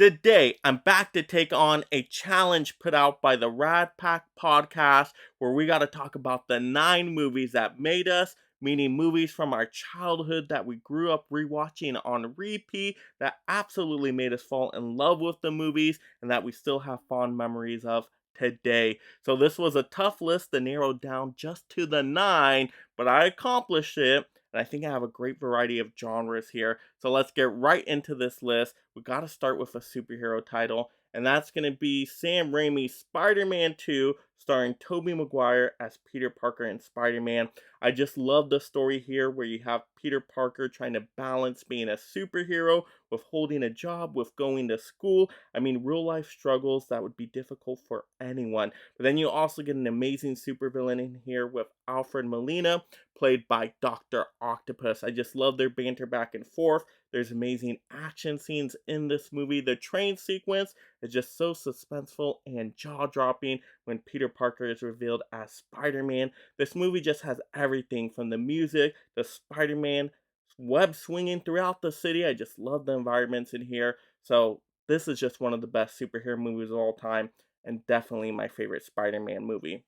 Today, I'm back to take on a challenge put out by the Rad Pack podcast where we got to talk about the 9 movies that made us, meaning movies from our childhood that we grew up rewatching on repeat that absolutely made us fall in love with the movies and that we still have fond memories of today. So, this was a tough list to narrow down just to the 9, but I accomplished it. And I think I have a great variety of genres here. So let's get right into this list. We got to start with a superhero title, and that's going to be Sam Raimi's Spider-Man 2, starring Tobey Maguire as Peter Parker and Spider-Man. I just love the story here where you have Peter Parker trying to balance being a superhero with holding a job, with going to school. I mean, real life struggles that would be difficult for anyone. But then you also get an amazing supervillain in here with Alfred Molina, played by Dr. Octopus. I just love their banter back and forth. There's amazing action scenes in this movie. The train sequence is just so suspenseful and jaw-dropping when Peter Parker is revealed as Spider-Man. This movie just has everything from the music, the Spider-Man web swinging throughout the city. I just love the environments in here. So this is just one of the best superhero movies of all time and definitely my favorite Spider-Man movie.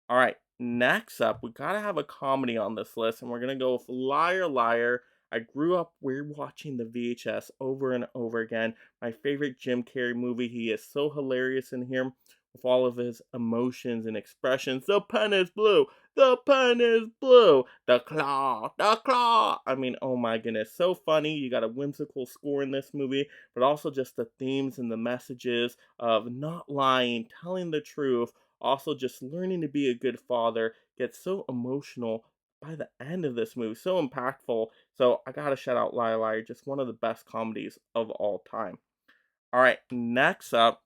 All right, next up, we gotta have a comedy on this list, and we're gonna go with Liar Liar. I grew up watching the VHS over and over again. My favorite Jim Carrey movie. He is so hilarious in here with all of his emotions and expressions. The pen is blue. The pen is blue. The claw. The claw. I mean, oh my goodness. So funny. You got a whimsical score in this movie, but also just the themes and the messages of not lying, telling the truth, also just learning to be a good father, gets so emotional by the end of this movie, so impactful. So I gotta shout out Liar Liar, just one of the best comedies of all time. All right, next up,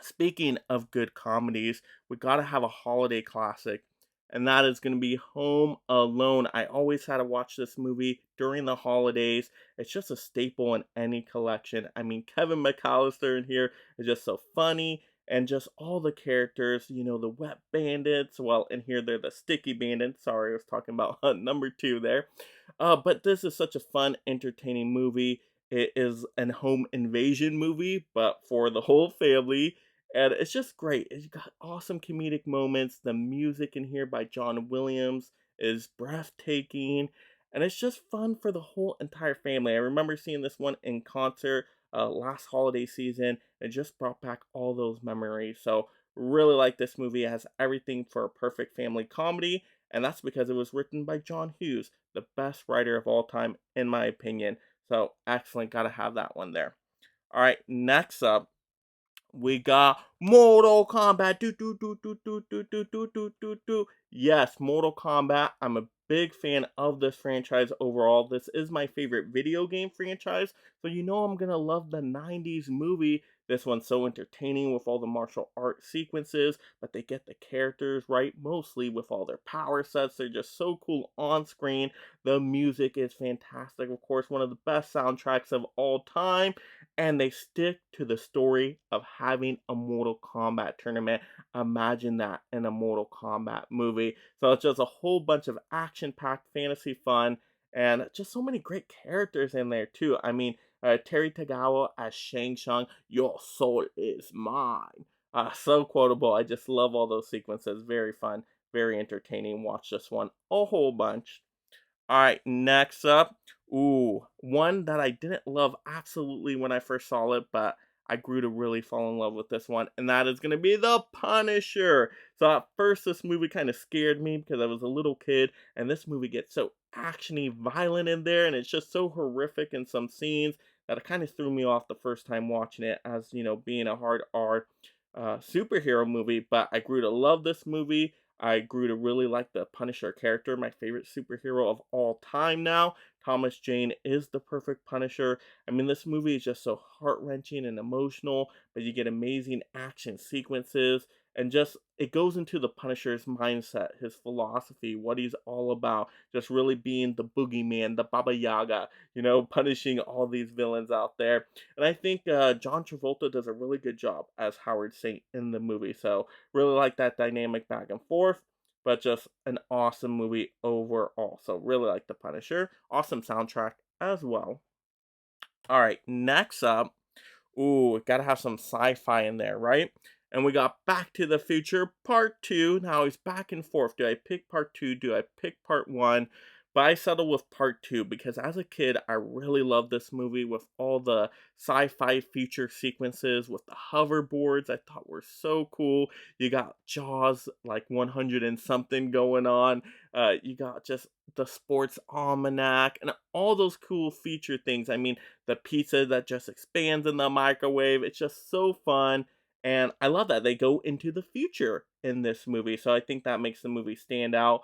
speaking of good comedies, we gotta have a holiday classic, and that is gonna be Home Alone. I always had to watch this movie during the holidays. It's just a staple in any collection. I mean, Kevin McAllister in here is just so funny, and just all the characters, the wet bandits. Well, in here they're the sticky bandits. Sorry, I was talking about number 2 there. But this is such a fun, entertaining movie. It is an home invasion movie, but for the whole family. And it's just great. It's got awesome comedic moments. The music in here by John Williams is breathtaking. And it's just fun for the whole entire family. I remember seeing this one in concert last holiday season. It just brought back all those memories. So, really like this movie. It has everything for a perfect family comedy. And that's because it was written by John Hughes, the best writer of all time, in my opinion. So, excellent. Gotta have that one there. All right, next up, we got Mortal Kombat. Do do do do do do do do do do do. Yes, Mortal Kombat. I'm a big fan of this franchise overall. This is my favorite video game franchise. So I'm gonna love the 90s movie. This one's so entertaining with all the martial art sequences, but they get the characters right mostly with all their power sets. They're just so cool on screen. The music is fantastic. Of course, one of the best soundtracks of all time, and they stick to the story of having a Mortal Kombat tournament. Imagine that in a Mortal Kombat movie. So it's just a whole bunch of action-packed fantasy fun, and just so many great characters in there too. I mean, Terry Tagawa as Shang Tsung, your soul is mine. So quotable. I just love all those sequences. Very fun, very entertaining. Watch this one a whole bunch. All right, next up. Ooh, one that I didn't love absolutely when I first saw it, but I grew to really fall in love with this one, and that is going to be The Punisher. So at first, this movie kind of scared me because I was a little kid, and this movie gets so actiony, violent in there, and it's just so horrific in some scenes that it kind of threw me off the first time watching it, as being a hard R superhero movie. But I grew to love this movie. I grew to really like the Punisher character, my favorite superhero of all time now. Thomas Jane is the perfect Punisher. I mean, this movie is just so heart wrenching and emotional, but you get amazing action sequences, and just it goes into the Punisher's mindset, his philosophy, what he's all about, just really being the boogeyman, the Baba Yaga, punishing all these villains out there. And I think John Travolta does a really good job as Howard Saint in the movie. So, really like that dynamic back and forth, but just an awesome movie overall. So, really like The Punisher. Awesome soundtrack as well. All right, next up. Ooh, gotta have some sci-fi in there, right? And we got Back to the Future Part 2. Now he's back and forth. Do I pick Part 2? Do I pick Part 1? But I settle with Part 2 because as a kid, I really loved this movie with all the sci-fi future sequences with the hoverboards. I thought were so cool. You got Jaws like 100 and something going on. You got just the sports almanac and all those cool feature things. I mean, the pizza that just expands in the microwave. It's just so fun. And I love that they go into the future in this movie. So I think that makes the movie stand out.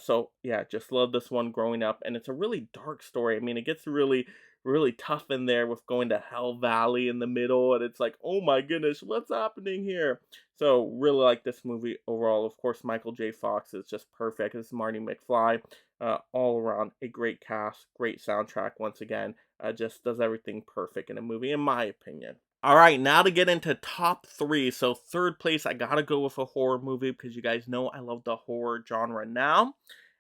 So yeah, just love this one growing up. And it's a really dark story. I mean, it gets really, really tough in there with going to Hell Valley in the middle. And it's like, oh my goodness, what's happening here? So really like this movie overall. Of course, Michael J. Fox is just perfect. This is Marty McFly. All around a great cast, great soundtrack once again. Just does everything perfect in a movie, in my opinion. All right, now to get into top three. So third place, I gotta go with a horror movie because you guys know I love the horror genre now.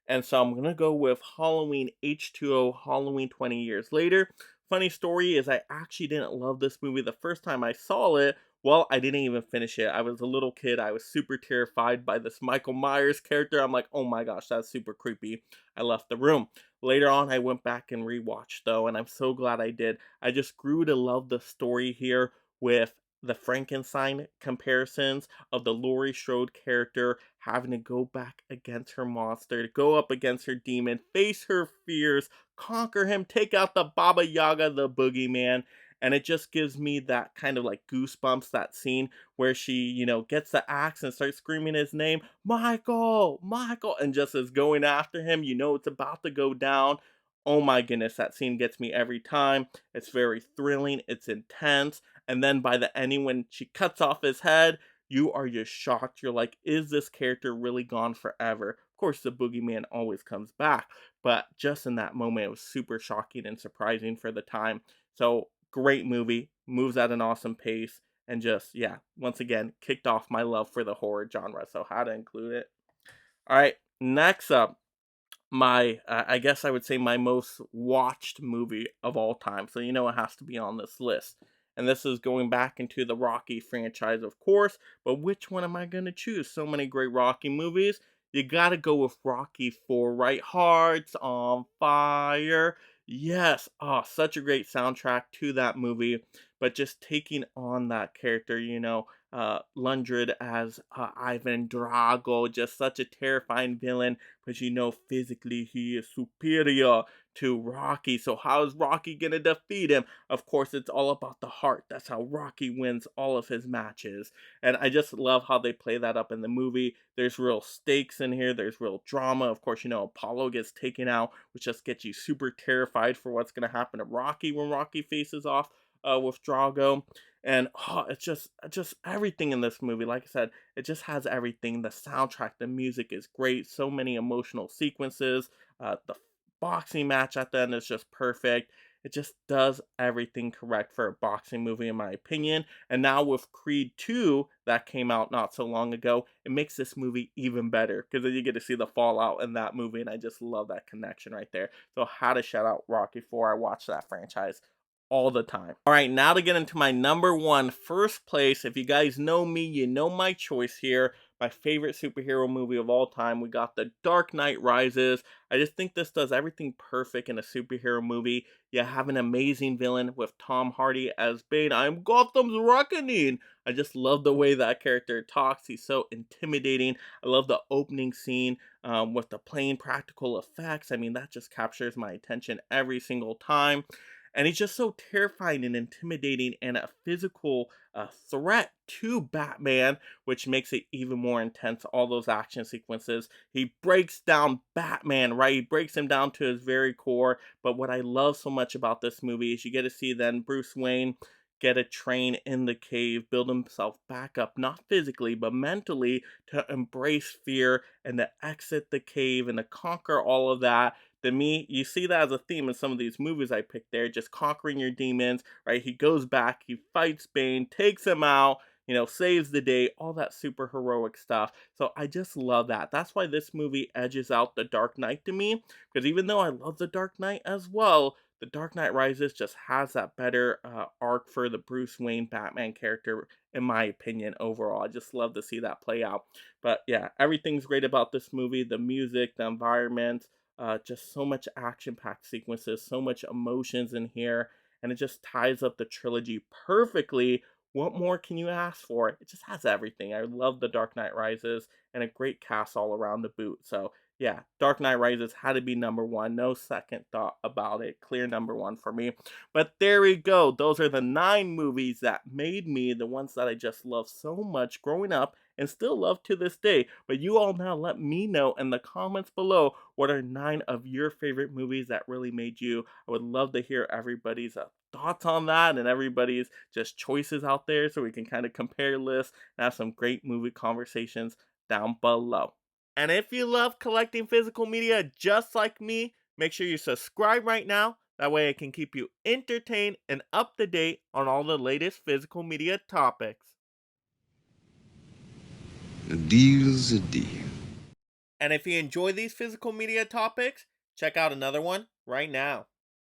And so I'm gonna go with Halloween H2O, Halloween 20 Years Later. Funny story is I actually didn't love this movie the first time I saw it. Well, I didn't even finish it. I was a little kid. I was super terrified by this Michael Myers character. I'm like, oh my gosh, that's super creepy. I left the room. Later on, I went back and rewatched though, and I'm so glad I did. I just grew to love the story here with the Frankenstein comparisons of the Laurie Strode character having to go back against her monster, to go up against her demon, face her fears, conquer him, take out the Baba Yaga, the boogeyman. And it just gives me that kind of like goosebumps, that scene where she, gets the axe and starts screaming his name, Michael, Michael, and just is going after him. You know it's about to go down. Oh my goodness, that scene gets me every time. It's very thrilling, it's intense. And then by the ending, when she cuts off his head, you are just shocked. You're like, is this character really gone forever? Of course, the boogeyman always comes back, but just in that moment, it was super shocking and surprising for the time. So, great movie, moves at an awesome pace, and just, yeah, once again, kicked off my love for the horror genre. So, how to include it. All right, next up, I guess I would say my most watched movie of all time. So you know it has to be on this list. And this is going back into the Rocky franchise, of course. But which one am I going to choose? So many great Rocky movies. You got to go with Rocky 4, right? Hearts on Fire. Yes. Oh, such a great soundtrack to that movie. But just taking on that character, Lundgren as Ivan Drago, just such a terrifying villain, but physically he is superior to Rocky. So how is Rocky gonna defeat him? Of course, it's all about the heart. That's how Rocky wins all of his matches. And I just love how they play that up in the movie. There's real stakes in here, there's real drama. Of course, Apollo gets taken out, which just gets you super terrified for what's gonna happen to Rocky when Rocky faces off with Drago. And it's just everything in this movie. Like I said, it just has everything. The soundtrack, the music is great. So many emotional sequences. The boxing match at the end is just perfect. It just does everything correct for a boxing movie, in my opinion. And now with Creed 2, that came out not so long ago, it makes this movie even better because then you get to see the fallout in that movie. And I just love that connection right there. So, how to shout out Rocky 4. I watch that franchise all the time. All right, now to get into my number one, first place. If you guys know me, you know my choice here. My favorite superhero movie of all time. We got The Dark Knight Rises. I just think this does everything perfect in a superhero movie. You have an amazing villain with Tom Hardy as Bane. I'm Gotham's Reckoning. I just love the way that character talks. He's so intimidating. I love the opening scene with the plain practical effects. I mean, that just captures my attention every single time. And he's just so terrifying and intimidating and a physical threat to Batman, which makes it even more intense. All those action sequences. He breaks down Batman, right? He breaks him down to his very core. But what I love so much about this movie is you get to see then Bruce Wayne get a train in the cave, build himself back up, not physically, but mentally, to embrace fear and to exit the cave and to conquer all of that. To me, you see that as a theme in some of these movies I picked there, just conquering your demons, right? He goes back, he fights Bane, takes him out, saves the day, all that super heroic stuff. So I just love that. That's why this movie edges out The Dark Knight to me, because even though I love The Dark Knight as well, The Dark Knight Rises just has that better arc for the Bruce Wayne Batman character, in my opinion, overall. I just love to see that play out. But yeah, everything's great about this movie, the music, the environment, just so much action packed sequences, so much emotions in here, and it just ties up the trilogy perfectly. What more can you ask for? It just has everything. I love The Dark Knight Rises and a great cast all around the boot. So, yeah, Dark Knight Rises had to be number one. No second thought about it. Clear number one for me. But there we go. Those are the 9 movies that made me the ones that I just love so much growing up and still love to this day. But you all now let me know in the comments below what are 9 of your favorite movies that really made you. I would love to hear everybody's thoughts on that and everybody's just choices out there so we can kind of compare lists and have some great movie conversations down below. And if you love collecting physical media just like me, make sure you subscribe right now. That way I can keep you entertained and up to date on all the latest physical media topics. A deal's a deal. And if you enjoy these physical media topics, check out another one right now.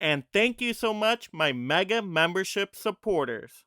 And thank you so much, my mega membership supporters.